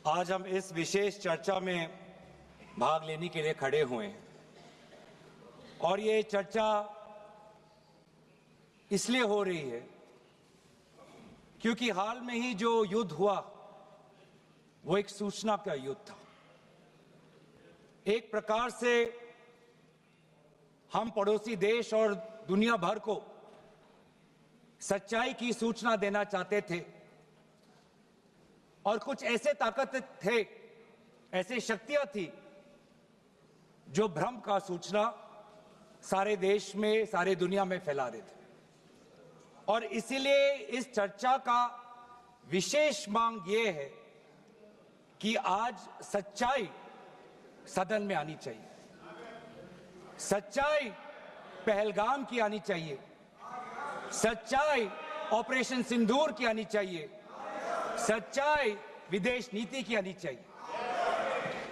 आज हम इस विशेष चर्चा में भाग लेने के लिए खड़े हुए हैं और ये चर्चा इसलिए हो रही है क्योंकि हाल में ही जो युद्ध हुआ वो एक सूचना का युद्ध था। एक प्रकार से हम पड़ोसी देश और दुनिया भर को सच्चाई की सूचना देना चाहते थे और कुछ ऐसे ताकत थे, ऐसी शक्तियां थी जो भ्रम का सूचना सारे देश में, सारे दुनिया में फैला रहे थे। और इसीलिए इस चर्चा का विशेष मांग ये है कि आज सच्चाई सदन में आनी चाहिए, सच्चाई पहलगाम की आनी चाहिए, सच्चाई ऑपरेशन सिंदूर की आनी चाहिए, सच्चाई विदेश नीति की आनी चाहिए।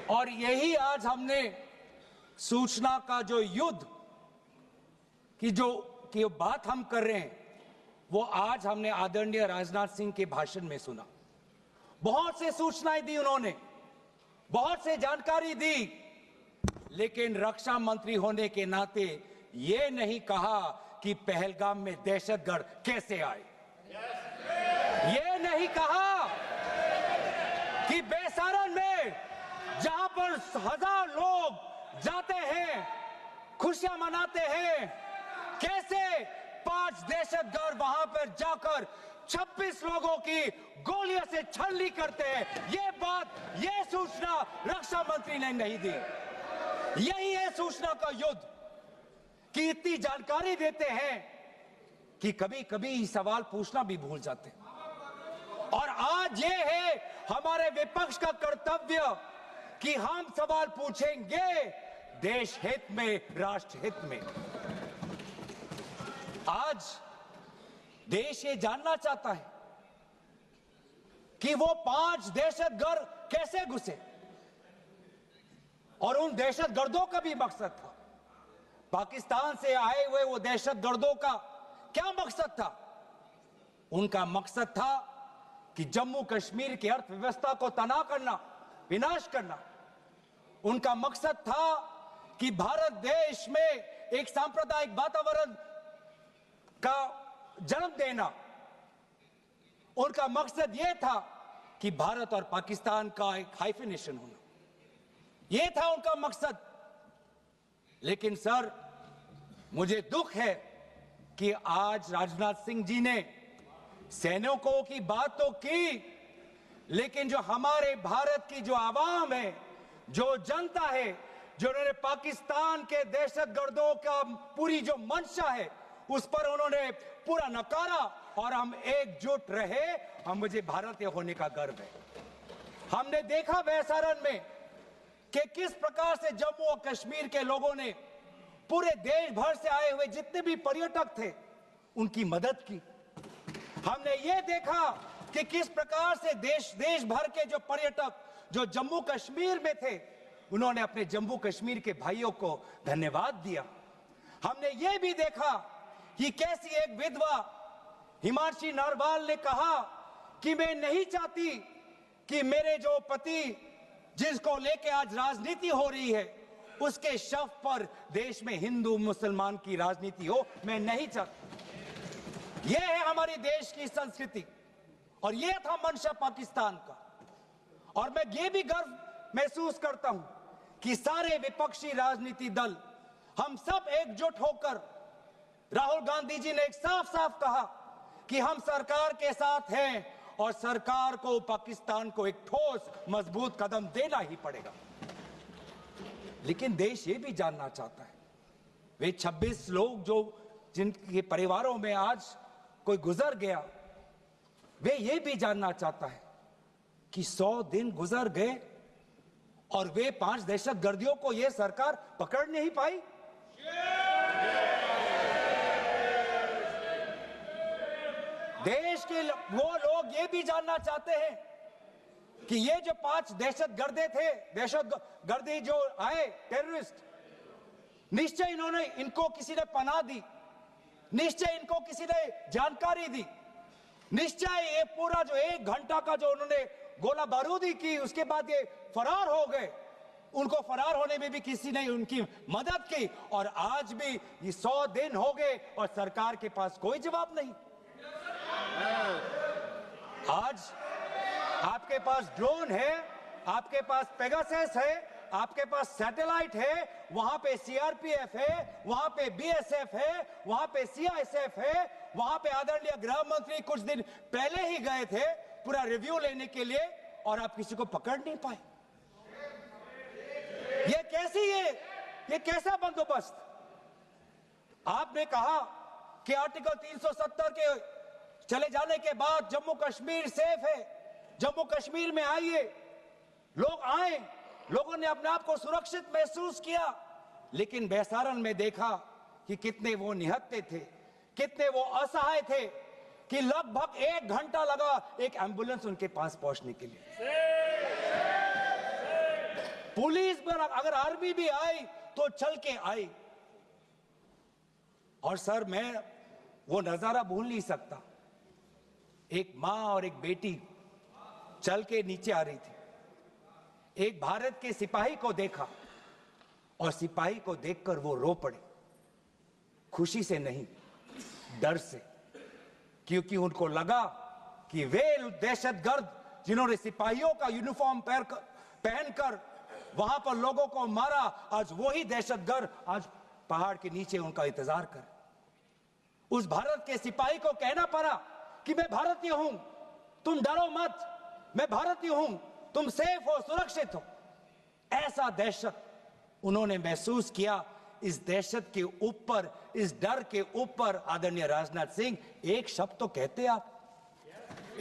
और यही आज हमने सूचना का जो युद्ध की जो बात हम कर रहे हैं वो आज हमने आदरणीय राजनाथ सिंह के भाषण में सुना। बहुत से सूचनाएं दी उन्होंने, बहुत से जानकारी दी, लेकिन रक्षा मंत्री होने के नाते ये नहीं कहा कि पहलगाम में दहशतगर्द कैसे आए, ये नहीं कहा कि बेसारन में जहां पर 1000 लोग जाते हैं, खुशियां मनाते हैं, कैसे 5 दहशतगर्द वहां पर जाकर 26 लोगों की गोलियों से छलनी करते हैं। ये बात, ये सूचना रक्षा मंत्री ने नहीं दी। यही है सूचना का युद्ध कि इतनी जानकारी देते हैं कि कभी कभी सवाल पूछना भी भूल जाते हैं। और आज ये है हमारे विपक्ष का कर्तव्य कि हम सवाल पूछेंगे देश हित में, राष्ट्र हित में। आज देश ये जानना चाहता है कि वो 5 दहशतगर्द कैसे घुसे और उन दहशतगर्दों का भी मकसद था। पाकिस्तान से आए हुए वो दहशतगर्दों का क्या मकसद था? उनका मकसद था कि जम्मू कश्मीर की अर्थव्यवस्था को तनाव करना, विनाश करना। उनका मकसद था कि भारत देश में एक सांप्रदायिक वातावरण का जन्म देना। उनका मकसद यह था कि भारत और पाकिस्तान का एक हाइफिनेशन होना, यह था उनका मकसद। लेकिन सर, मुझे दुख है कि आज राजनाथ सिंह जी ने सैनिकों की बात तो की, लेकिन जो हमारे भारत की जो आवाम है, जो जनता है, जो उन्होंने पाकिस्तान के दहशतगर्दों का पूरी जो मंशा है उस पर उन्होंने पूरा नकारा। और हम एकजुट रहे, हम मुझे भारतीय होने का गर्व है। हमने देखा बेसारन में कि किस प्रकार से जम्मू और कश्मीर के लोगों ने पूरे देश भर से आए हुए जितने भी पर्यटक थे उनकी मदद की। हमने ये देखा कि किस प्रकार से देश भर के जो पर्यटक जो जम्मू कश्मीर में थे उन्होंने अपने जम्मू कश्मीर के भाइयों को धन्यवाद दिया। हमने ये भी देखा कि कैसी एक विधवा हिमांशी नरवाल ने कहा कि मैं नहीं चाहती कि मेरे जो पति जिसको लेके आज राजनीति हो रही है उसके शव पर देश में हिंदू मुसलमान की राजनीति हो, मैं नहीं चाहती। यह है हमारी देश की संस्कृति और यह था मंशा पाकिस्तान का। और मैं ये भी गर्व महसूस करता हूं कि सारे विपक्षी राजनीति दल, हम सब एकजुट होकर, राहुल गांधी जी ने एक साफ साफ कहा कि हम सरकार के साथ हैं और सरकार को पाकिस्तान को एक ठोस मजबूत कदम देना ही पड़ेगा। लेकिन देश ये भी जानना चाहता है, वे 26 लोग जो जिनके परिवारों में आज कोई गुजर गया, वे ये भी जानना चाहता है कि 100 दिन गुजर गए और वे 5 दहशतगर्दियों को यह सरकार पकड़ नहीं पाई। देश के वो लोग ये भी जानना चाहते हैं कि ये जो 5 दहशतगर्दे थे, दहशतगर्दी जो आए टेररिस्ट, निश्चय इनको किसी ने पनाह दी, निश्चय इनको किसी ने जानकारी दी, निश्चय ये पूरा जो 1 घंटा का जो उन्होंने गोला बारूदी की, उसके बाद ये फरार हो गए। उनको फरार होने में भी किसी ने उनकी मदद की, और आज भी ये 100 दिन हो गए और सरकार के पास कोई जवाब नहीं। आज आपके पास ड्रोन है, आपके पास पेगासस है, आपके पास सैटेलाइट है, वहां पे सीआरपीएफ है, वहां पे बीएसएफ है, वहां पे सीआईएसएफ है, वहां पे आदरणीय गृह मंत्री कुछ दिन पहले ही गए थे पूरा रिव्यू लेने के लिए, और आप किसी को पकड़ नहीं पाए। ये कैसा बंदोबस्त? आपने कहा कि आर्टिकल 370 के चले जाने के बाद जम्मू कश्मीर सेफ है, जम्मू कश्मीर में आइए। लोग आए, लोगों ने अपने आप को सुरक्षित महसूस किया, लेकिन बेसारन में देखा कि कितने वो निहत्थे थे, कितने वो असहाय थे, कि लगभग 1 घंटा लगा एक एम्बुलेंस उनके पास पहुंचने के लिए। पुलिस पर अगर आर्मी भी आई तो चल के आई। और सर, मैं वो नजारा भूल नहीं सकता। एक मां और एक बेटी चल के नीचे आ रही थी। एक भारत के सिपाही को देखा और सिपाही को देखकर वो रो पड़े, खुशी से नहीं, डर से, क्योंकि उनको लगा कि वे दहशतगर्द जिन्होंने सिपाहियों का यूनिफॉर्म पहनकर वहां पर लोगों को मारा, आज वही दहशतगर्द आज पहाड़ के नीचे उनका इंतजार कर। उस भारत के सिपाही को कहना पड़ा कि मैं भारतीय हूं, तुम डरो मत, मैं भारतीय हूं, तुम सेफ हो, सुरक्षित हो। ऐसा दहशत उन्होंने महसूस किया। इस दहशत के ऊपर, इस डर के ऊपर आदरणीय राजनाथ सिंह एक शब्द तो कहते, आप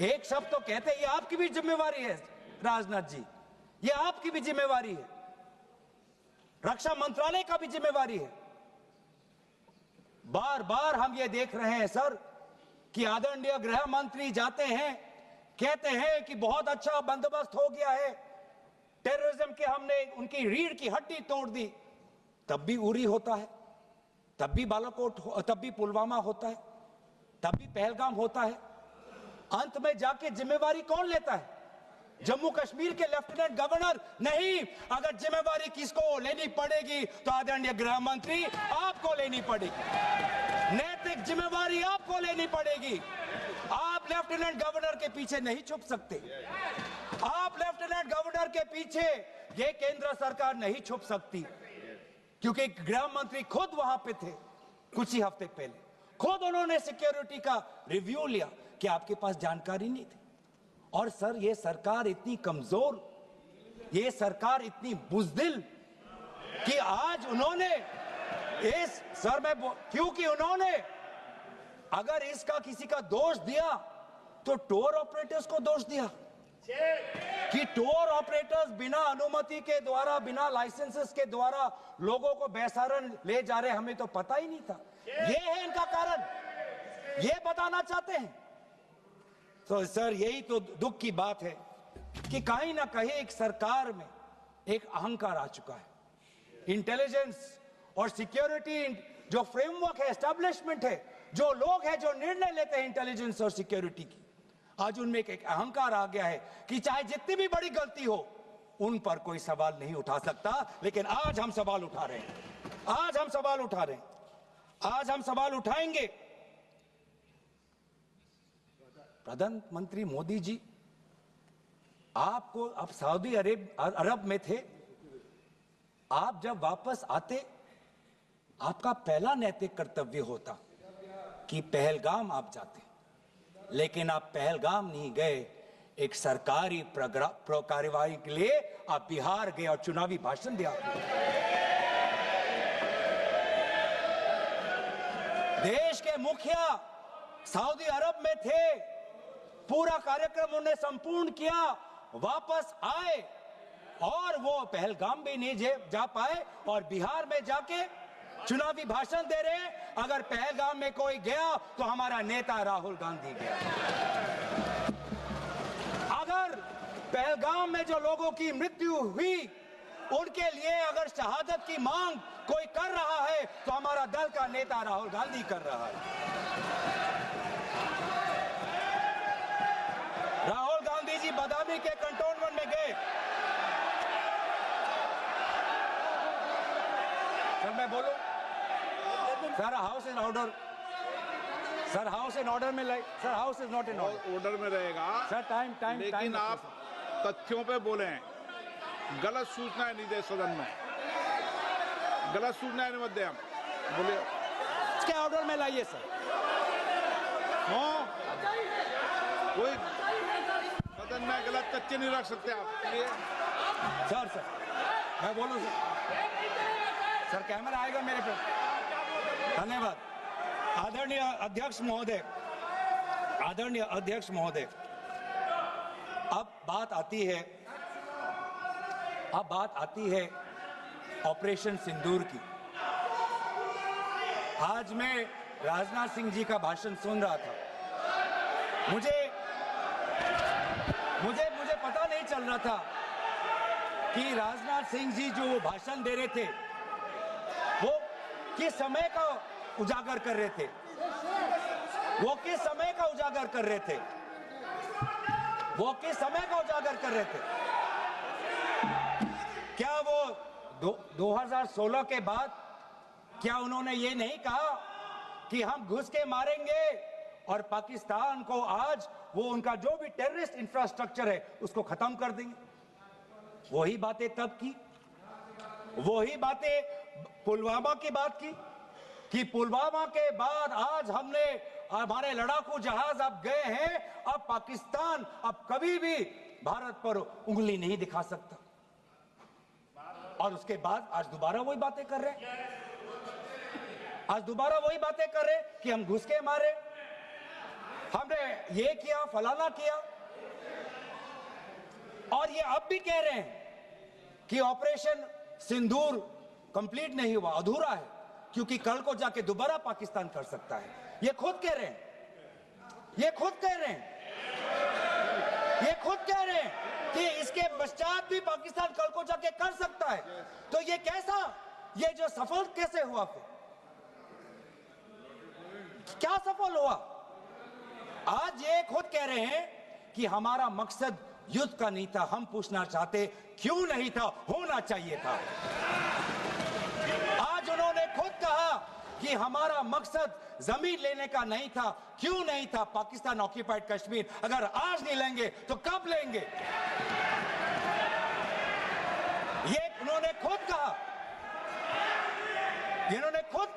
एक शब्द तो कहते। ये आपकी भी जिम्मेवारी है राजनाथ जी, ये आपकी भी जिम्मेवारी है, रक्षा मंत्रालय का भी जिम्मेवारी है। बार बार हम ये देख रहे हैं सर कि आदरणीय गृह मंत्री जाते हैं, कहते हैं कि बहुत अच्छा बंदोबस्त हो गया है, टेररिज्म के हमने उनकी रीढ़ की हड्डी तोड़ दी। तब भी उरी होता है, तब भी बालाकोट, तब भी पुलवामा होता है, तब भी पहलगाम होता है। अंत में जाके जिम्मेवारी कौन लेता है? जम्मू कश्मीर के लेफ्टिनेंट गवर्नर नहीं। अगर जिम्मेवारी किसको लेनी पड़ेगी तो आदरणीय गृह मंत्री आपको लेनी पड़ेगी, नैतिक जिम्मेवारी आपको लेनी पड़ेगी। आप लेफ्टिनेंट गवर्नर के पीछे नहीं छुप सकते, आप लेफ्टिनेंट गवर्नर के पीछे ये केंद्र सरकार नहीं छुप सकती, क्योंकि गृह मंत्री खुद वहां पे थे कुछ ही हफ्ते पहले, खुद उन्होंने सिक्योरिटी का रिव्यू लिया कि आपके पास जानकारी नहीं थी। और सर, ये सरकार इतनी कमजोर, ये सरकार इतनी बुज़दिल कि आज उन्होंने इस सर में, क्योंकि उन्होंने अगर इसका किसी का दोष दिया तो टूर ऑपरेटर्स को दोष दिया कि टूर ऑपरेटर्स बिना अनुमति के द्वारा, बिना लाइसेंसेस के द्वारा लोगों को बेसहारा ले जा रहे, हमें तो पता ही नहीं था। ये है इनका कारण, ये बताना चाहते हैं। तो सर, यही तो दुख की बात है कि कहीं ना कहीं एक सरकार में एक अहंकार आ चुका है। इंटेलिजेंस और सिक्योरिटी जो फ्रेमवर्क है, एस्टैब्लिशमेंट है, जो लोग हैं जो निर्णय लेते हैं इंटेलिजेंस और सिक्योरिटी की, आज उनमें एक अहंकार आ गया है कि चाहे जितनी भी बड़ी गलती हो उन पर कोई सवाल नहीं उठा सकता। लेकिन आज हम सवाल उठा रहे हैं, आज हम सवाल उठा रहे हैं, आज हम सवाल उठाएंगे। प्रधानमंत्री मोदी जी, आपको अब सऊदी अरब में थे, आप जब वापस आते आपका पहला नैतिक कर्तव्य होता कि पहलगाम आप जाते, लेकिन आप पहलगाम नहीं गए। एक सरकारी कार्यवाही के लिए आप बिहार गए और चुनावी भाषण दिया। देश के मुखिया सऊदी अरब में थे, पूरा कार्यक्रम उन्हें संपूर्ण किया, वापस आए और वो पहलगाम भी नहीं जा पाए और बिहार में जाके चुनावी भाषण दे रहे। अगर पहलगाम में कोई गया तो हमारा नेता राहुल गांधी गया। अगर पहलगाम में जो लोगों की मृत्यु हुई उनके लिए अगर शहादत की मांग कोई कर रहा है तो हमारा दल का नेता राहुल गांधी कर रहा है। राहुल गांधी जी बादामी आर्मी के कंटोनमेंट में गए। सर मैं बोलूं? Sir house in order. Sir house in order में like sir house is not in order में रहेगा सर। टाइम लेकिन आप तथ्यों पे बोले, गलत सूचना नहीं दे सदन में, गलत सूचना नहीं मत दे। हम बोलिए इसके ऑर्डर में लाइए सर। कोई सदन में गलत तथ्य नहीं रख सकते आप। सर मैं बोलूं सर कैमरा आएगा मेरे पे। धन्यवाद। आदरणीय अध्यक्ष महोदय, अब बात आती है ऑपरेशन सिंदूर की। आज मैं राजनाथ सिंह जी का भाषण सुन रहा था। मुझे पता नहीं चल रहा था कि राजनाथ सिंह जी जो वो भाषण दे रहे थे वो किस समय का उजागर कर रहे थे। क्या वो 2016 के बाद क्या उन्होंने ये नहीं कहा कि हम घुस के मारेंगे और पाकिस्तान को आज वो उनका जो भी टेररिस्ट इंफ्रास्ट्रक्चर है उसको खत्म कर देंगे? वही बातें तब की, वही बातें पुलवामा की बात की कि पुलवामा के बाद आज हमारे लड़ाकू जहाज अब गए हैं, अब पाकिस्तान अब कभी भी भारत पर उंगली नहीं दिखा सकता। और उसके बाद आज दोबारा वही बातें कर रहे हैं, कि हम घुस के मारे, हमने ये किया, फलाना किया। और ये अब भी कह रहे हैं कि ऑपरेशन सिंदूर कंप्लीट नहीं हुआ, अधूरा है, क्योंकि कल को जाके दोबारा पाकिस्तान कर सकता है। ये खुद कह रहे हैं कि इसके पश्चात भी पाकिस्तान कल को जाके कर सकता है। तो ये कैसा, ये जो सफल कैसे हुआ? फिर क्या सफल हुआ? आज ये खुद कह रहे हैं कि हमारा मकसद युद्ध का नहीं था। हम पूछना चाहते क्यों नहीं था, होना चाहिए था। आज उन्होंने खुद कहा कि हमारा मकसद जमीन लेने का नहीं था। क्यों नहीं था? पाकिस्तान ऑक्यूपाइड कश्मीर अगर आज नहीं लेंगे तो कब लेंगे? ये उन्होंने खुद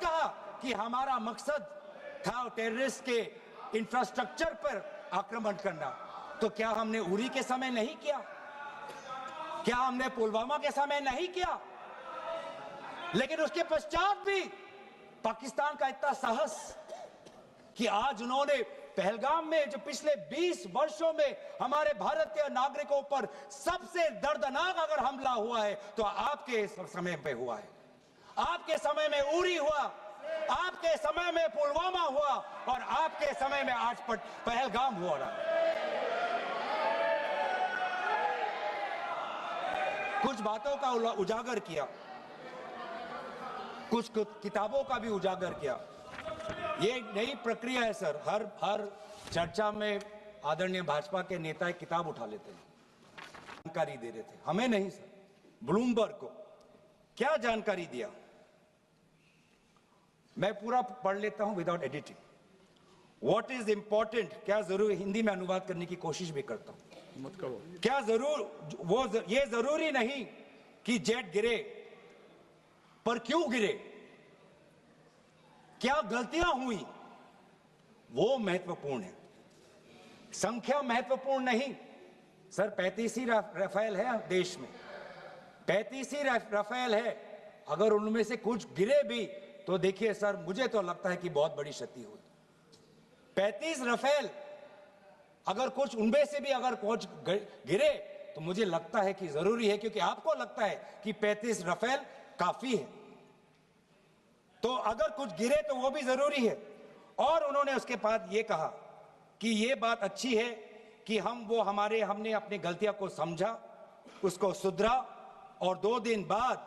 कहा कि हमारा मकसद था टेररिस्ट के इंफ्रास्ट्रक्चर पर आक्रमण करना। तो क्या हमने उरी के समय नहीं किया? क्या हमने पुलवामा के समय नहीं किया? लेकिन उसके पश्चात भी पाकिस्तान का इतना साहस कि आज उन्होंने पहलगाम में जो पिछले 20 वर्षों में हमारे भारतीय नागरिकों पर सबसे दर्दनाक अगर हमला हुआ है तो आपके समय पे हुआ है। आपके समय में उरी हुआ, आपके समय में पुलवामा हुआ और आपके समय में आज पहलगाम हो रहा है। कुछ बातों का उजागर किया, कुछ किताबों का भी उजागर किया। ये नई प्रक्रिया है सर। हर चर्चा में आदरणीय भाजपा के नेता एक किताब उठा लेते हैं, जानकारी दे रहे थे। हमें नहीं सर, ब्लूमबर्ग को क्या जानकारी दिया, मैं पूरा पढ़ लेता हूं without editing. What is important, क्या जरूरी, हिंदी में अनुवाद करने की कोशिश भी करता हूं, मत करो। क्या ये जरूरी नहीं कि जेट गिरे, पर क्यों गिरे, क्या गलतियां हुई, वो महत्वपूर्ण है। संख्या महत्वपूर्ण नहीं सर। 35 ही राफेल है देश में, 35 ही राफेल है। अगर उनमें से कुछ गिरे भी तो देखिए सर, मुझे तो लगता है कि बहुत बड़ी क्षति हुई। 35 राफेल, अगर कुछ उनमें से भी अगर कुछ गिरे तो मुझे लगता है कि जरूरी है, क्योंकि आपको लगता है कि 35 राफेल काफी है, तो अगर कुछ गिरे तो वो भी जरूरी है। और उन्होंने उसके बाद ये कहा कि ये बात अच्छी है कि हमने अपनी गलतियां को समझा, उसको सुधरा, और 2 दिन बाद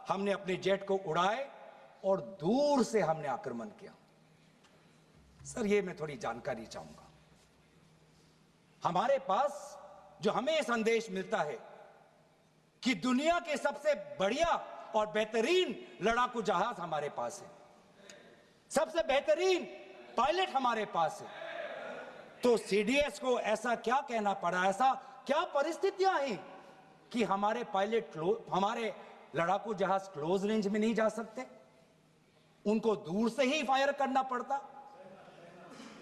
हमने अपने जेट को उड़ाए और दूर से हमने आक्रमण किया। सर ये मैं थोड़ी जानकारी चाहूंगा। हमारे पास जो हमें ये संदेश मिलता है कि दुनिया के सबसे बढ़िया और बेहतरीन लड़ाकू जहाज हमारे पास है, सबसे बेहतरीन पायलट हमारे पास है, तो सीडीएस को ऐसा क्या कहना पड़ा, ऐसा क्या परिस्थितियां हैं कि हमारे पायलट हमारे लड़ाकू जहाज क्लोज रेंज में नहीं जा सकते, उनको दूर से ही फायर करना पड़ता।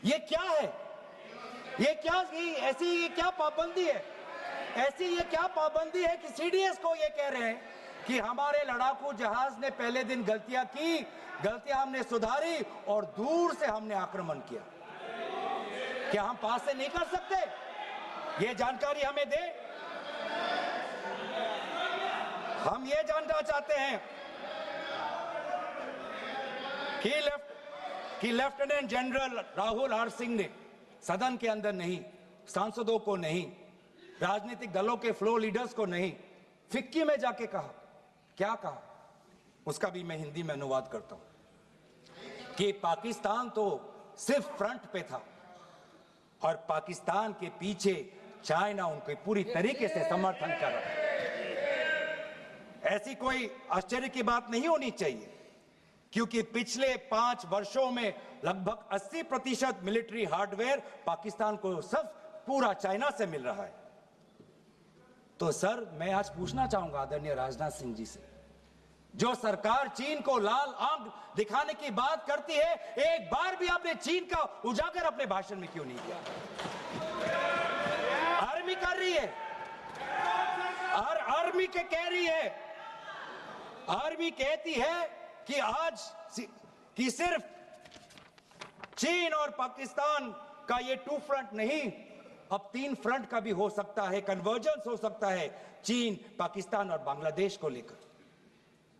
ये क्या है? ये क्या पाबंदी है? ऐसी ये क्या पाबंदी है कि सीडीएस को ये कह रहे हैं कि हमारे लड़ाकू जहाज ने पहले दिन गलतियां हमने सुधारी और दूर से हमने आक्रमण किया। क्या हम पास से नहीं कर सकते? ये जानकारी हमें दे। हम ये जानना चाहते हैं कि lieutenant general Rahul R Singh ने सदन के अंदर नहीं, सांसदों को नहीं, राजनीतिक दलों के फ्लोर लीडर्स को नहीं, फिक्की में जाके कहा। क्या कहा? उसका भी मैं हिंदी में अनुवाद करता हूं कि पाकिस्तान तो सिर्फ फ्रंट पे था और पाकिस्तान के पीछे चाइना उनके पूरी तरीके से समर्थन कर रहा है। ऐसी कोई आश्चर्य की बात नहीं होनी चाहिए, क्योंकि पिछले 5 वर्षों में लगभग 80% मिलिट्री हार्डवेयर पाकिस्तान को सब पूरा चाइना से मिल रहा है। तो सर, मैं आज पूछना चाहूंगा आदरणीय राजनाथ सिंह जी से, जो सरकार चीन को लाल आंख दिखाने की बात करती है, एक बार भी आपने चीन का उजागर अपने भाषण में क्यों नहीं किया? आर्मी कर रही है, आर्मी के कह रही है, आर्मी कहती है कि सिर्फ चीन और पाकिस्तान का ये 2 फ्रंट नहीं, अब 3 फ्रंट का भी हो सकता है, कन्वर्जेंस हो सकता है चीन, पाकिस्तान और बांग्लादेश को लेकर।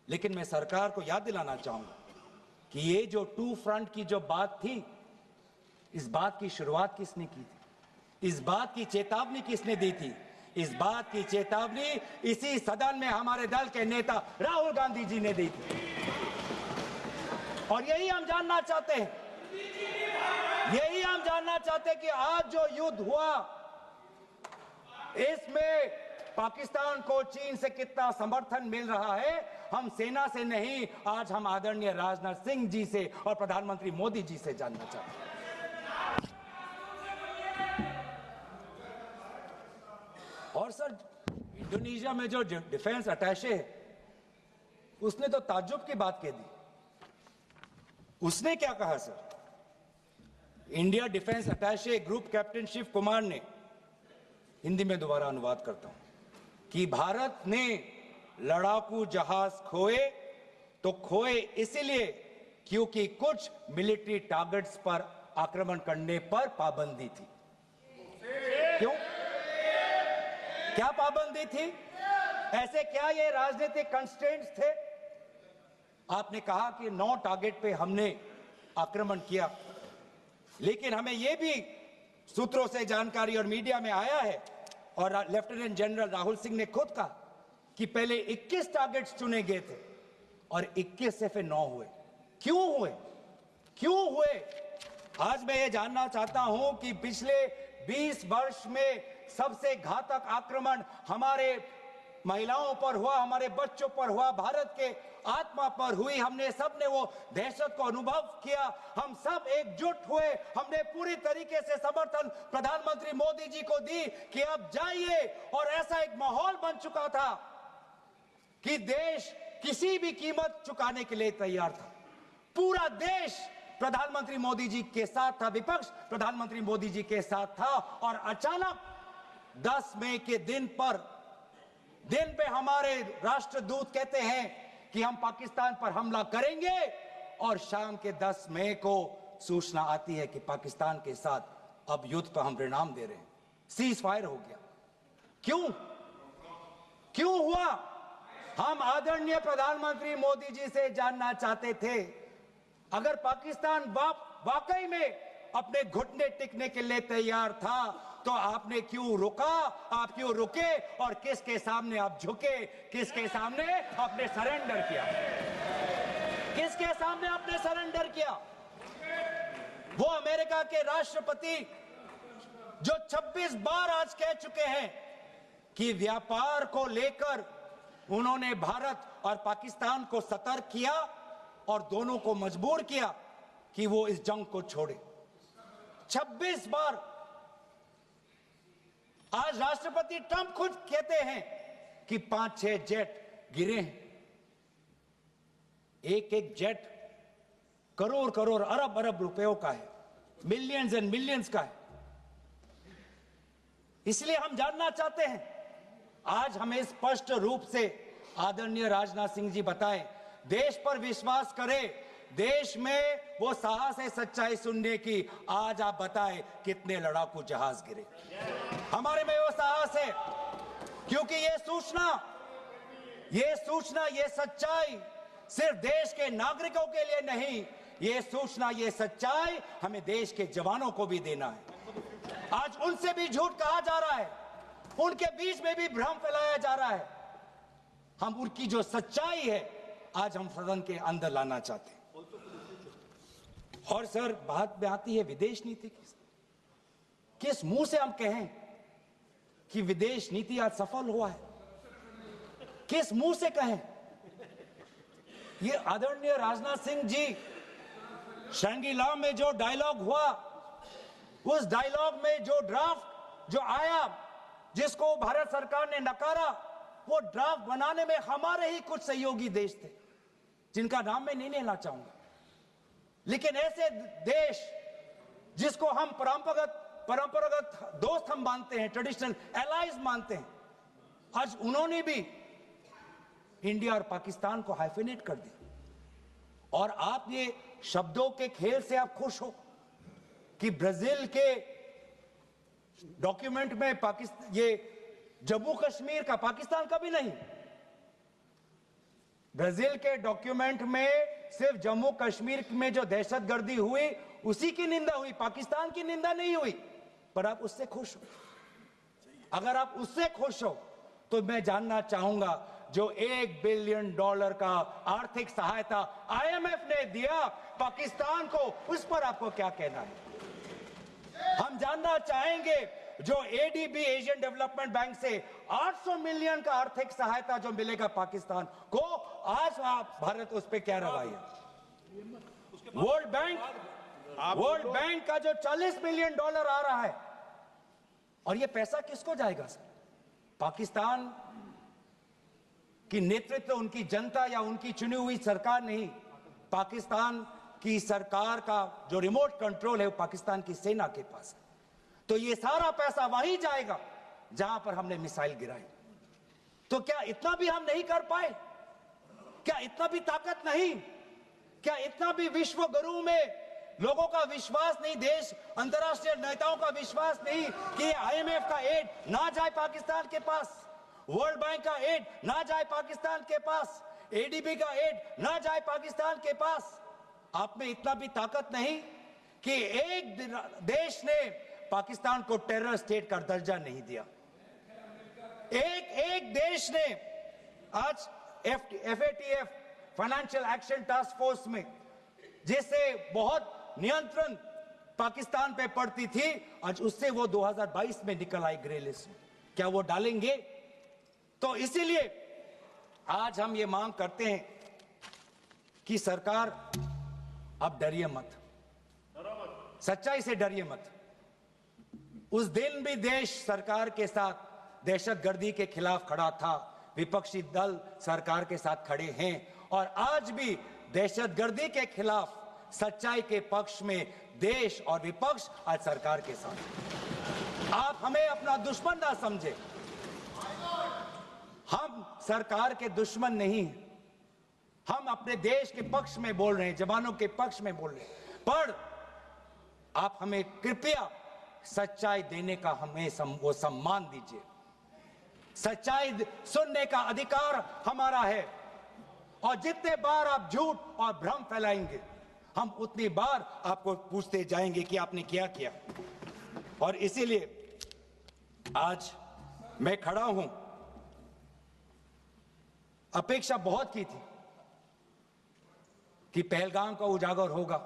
लेकिन मैं सरकार को याद दिलाना चाहूंगा कि ये जो 2 फ्रंट की जो बात थी, इस बात की शुरुआत किसने की थी? इस बात की चेतावनी किसने दी थी? इस बात की चेतावनी इसी सदन में हमारे दल के नेता राहुल गांधी जी ने दी थी। और यही हम जानना चाहते हैं, कि आज जो युद्ध हुआ, इसमें पाकिस्तान को चीन से कितना समर्थन मिल रहा है। हम सेना से नहीं, आज हम आदरणीय राजनाथ सिंह जी से और प्रधानमंत्री मोदी जी से जानना चाहते हैं। और सर, इंडोनेशिया में जो डिफेंस अटैचे है, उसने तो ताज्जुब की बात कह दी। उसने क्या कहा sir? India defence attache group captain Shiv Kumar ने, हिंदी में दोबारा अनुवाद करता हूं, कि भारत ने लड़ाकू जहाज खोए इसलिए क्योंकि कुछ मिलिट्री टारगेट्स पर आक्रमण करने पर पाबंदी थी। क्यों? क्या पाबंदी थी? ऐसे क्या ये राजनीतिक कंस्ट्रेंट्स थे? आपने कहा कि 9 टारगेट पे हमने आक्रमण किया, लेकिन हमें यह भी सूत्रों से जानकारी और मीडिया में आया है, और लेफ्टिनेंट जनरल राहुल सिंह ने खुद कहा कि पहले 21 टारगेट्स चुने गए थे और 21 से फिर 9 हुए। क्यों हुए? आज मैं ये जानना चाहता हूं कि पिछले 20 वर्ष में सबसे घातक आक्रमण हमारे महिलाओं पर हुआ, हमारे बच्चों पर हुआ, भारत के आत्मा पर हुई। हमने सबने वो दहशत को अनुभव किया, हम सब एकजुट हुए, हमने पूरी तरीके से समर्थन प्रधानमंत्री मोदी जी को दी कि अब जाइए, और ऐसा एक माहौल बन चुका था कि देश किसी भी कीमत चुकाने के लिए तैयार था। पूरा देश प्रधानमंत्री मोदी जी के साथ था, विपक्ष प्रधानमंत्री मोदी जी के साथ था, और अचानक 10 मई के दिन पे हमारे राष्ट्रदूत कहते हैं कि हम पाकिस्तान पर हमला करेंगे, और शाम के 10 मई को सूचना आती है कि पाकिस्तान के साथ अब युद्ध पर हम परिणाम दे रहे हैं, सीज फायर हो गया। क्यों हुआ? हम आदरणीय प्रधानमंत्री मोदी जी से जानना चाहते थे, अगर पाकिस्तान वाकई में अपने घुटने टिकने के लिए तैयार था, तो आपने क्यों रुका? आप क्यों रुके? और किसके सामने आप झुके? किसके सामने आपने सरेंडर किया? किसके सामने आपने सरेंडर किया? वो अमेरिका के राष्ट्रपति जो 26 बार आज कह चुके हैं कि व्यापार को लेकर उन्होंने भारत और पाकिस्तान को सतर्क किया और दोनों को मजबूर किया कि वो इस जंग को छोड़े। 26 बार आज राष्ट्रपति ट्रंप खुद कहते हैं कि 5-6 जेट गिरे हैं। एक एक जेट करोड़ करोड़ अरब अरब रुपयों का है, मिलियंस एंड मिलियंस का है। इसलिए हम जानना चाहते हैं, आज हमें स्पष्ट रूप से आदरणीय राजनाथ सिंह जी बताएं, देश पर विश्वास करें, देश में वो साहस है सच्चाई सुनने की। आज आप बताएं कितने लड़ाकू जहाज गिरे। हमारे में वो साहस है, क्योंकि ये सूचना, ये सच्चाई सिर्फ देश के नागरिकों के लिए नहीं, ये सूचना, ये सच्चाई हमें देश के जवानों को भी देना है। आज उनसे भी झूठ कहा जा रहा है, उनके बीच में भी भ्रम फैलाया जा रहा है। हम उनकी जो सच्चाई है आज हम सदन के अंदर लाना चाहते हैं। और सर, बात में आती है विदेश नीति की। किस मुंह से हम कहें कि विदेश नीति आज सफल हुआ है? किस मुंह से कहें? ये आदरणीय राजनाथ सिंह जी, शंगीला में जो डायलॉग हुआ, उस डायलॉग में जो ड्राफ्ट जो आया, जिसको भारत सरकार ने नकारा, वो ड्राफ्ट बनाने में हमारे ही कुछ सहयोगी देश थे, जिनका नाम मैं नहीं लेना चाहूंगा। लेकिन ऐसे देश जिसको हम परंपरागत दोस्त हम मानते हैं, ट्रेडिशनल एलाइज मानते हैं, आज उन्होंने भी इंडिया और पाकिस्तान को हाइफिनेट कर दिया। और आप ये शब्दों के खेल से आप खुश हो कि ब्राजील के डॉक्यूमेंट में पाकिस्तान, ये जम्मू कश्मीर का पाकिस्तान का भी नहीं, ब्राजील के डॉक्यूमेंट में सिर्फ जम्मू कश्मीर में जो दहशतगर्दी हुई उसी की निंदा हुई, पाकिस्तान की निंदा नहीं हुई। पर आप उससे खुश हो? अगर आप उससे खुश हो तो मैं जानना चाहूंगा, जो $1 बिलियन का आर्थिक सहायता IMF ने दिया पाकिस्तान को, उस पर आपको क्या कहना है? हम जानना चाहेंगे, जो ADB एशियन डेवलपमेंट बैंक से 800 मिलियन का आर्थिक सहायता जो मिलेगा पाकिस्तान को, आज भारत उस पर क्या रवैया? वर्ल्ड बैंक का जो $40 मिलियन आ रहा है, और ये पैसा किसको जाएगा सर? पाकिस्तान की नेतृत्व उनकी जनता या उनकी चुनी हुई सरकार नहीं, पाकिस्तान की सरकार का जो रिमोट कंट्रोल है वो पाकिस्तान की सेना के पास है। तो ये सारा पैसा वहीं जाएगा जहां पर हमने मिसाइल गिराई। तो क्या इतना भी हम नहीं कर पाए? क्या इतना भी ताकत नहीं? क्या इतना भी विश्व गुरु में लोगों का विश्वास नहीं, देश अंतर्राष्ट्रीय नेताओं का विश्वास नहीं कि IMF का एड ना जाए पाकिस्तान के पास, वर्ल्ड बैंक का एड ना जाए पाकिस्तान के पास, ADB का एड ना जाए पाकिस्तान के पास? आप में इतना भी ताकत नहीं कि एक देश ने पाकिस्तान को टेरर स्टेट का दर्जा नहीं दिया। एक देश ने आज FATF financial action task force में, जिससे बहुत नियंत्रण पाकिस्तान पे पड़ती थी, आज उससे वो 2022 में निकल आई ग्रे लिस्ट में। क्या वो डालेंगे? तो इसीलिए आज हम ये मांग करते हैं कि सरकार अब डरिए मत, सच्चाई से डरिए मत। उस दिन भी देश सरकार के साथ दहशतगर्दी के खिलाफ खड़ा था, विपक्षी दल सरकार के साथ खड़े हैं, और आज भी दहशतगर्दी के खिलाफ सच्चाई के पक्ष में देश और विपक्ष आज सरकार के साथ। आप हमें अपना दुश्मन ना समझे, हम सरकार के दुश्मन नहीं हैं, हम अपने देश के पक्ष में बोल रहे हैं, जवानों के पक्ष में बोल रहे हैं। पर आप हमें कृपया सच्चाई देने का हमें वो सम्मान दीजिए। सच्चाई सुनने का अधिकार हमारा है, और जितने बार आप झूठ और भ्रम फैलाएंगे, हम उतनी बार आपको पूछते जाएंगे कि आपने क्या किया। और इसीलिए आज मैं खड़ा हूं। अपेक्षा बहुत की थी कि पहलगाम का उजागर होगा,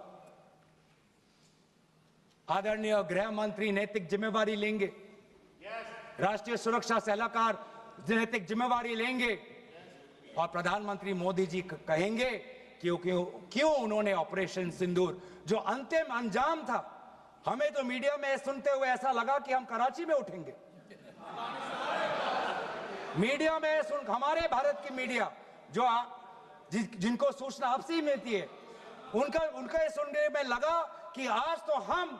आदरणीय गृह मंत्री नैतिक जिम्मेवारी लेंगे, राष्ट्रीय सुरक्षा सलाहकार नैतिक जिम्मेवारी लेंगे और प्रधानमंत्री मोदी जी कहेंगे क्यों उन्होंने ऑपरेशन सिंदूर जो अंतिम अंजाम था। हमें तो मीडिया में सुनते हुए ऐसा लगा कि हम कराची में उठेंगे। मीडिया में हमारे भारत की मीडिया जो जिनको सूचना आपसे ही मिलती है, उनका सुनने में लगा कि आज तो हम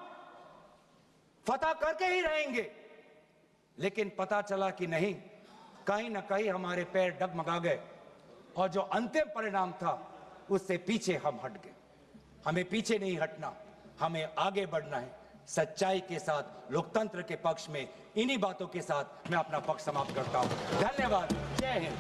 फतह करके ही रहेंगे, लेकिन पता चला कि नहीं, कहीं ना कहीं हमारे पैर डगमगा गए और जो अंतिम परिणाम था उससे पीछे हम हट गए। हमें पीछे नहीं हटना, हमें आगे बढ़ना है सच्चाई के साथ, लोकतंत्र के पक्ष में। इन्हीं बातों के साथ मैं अपना पक्ष समाप्त करता हूं। धन्यवाद। जय हिंद।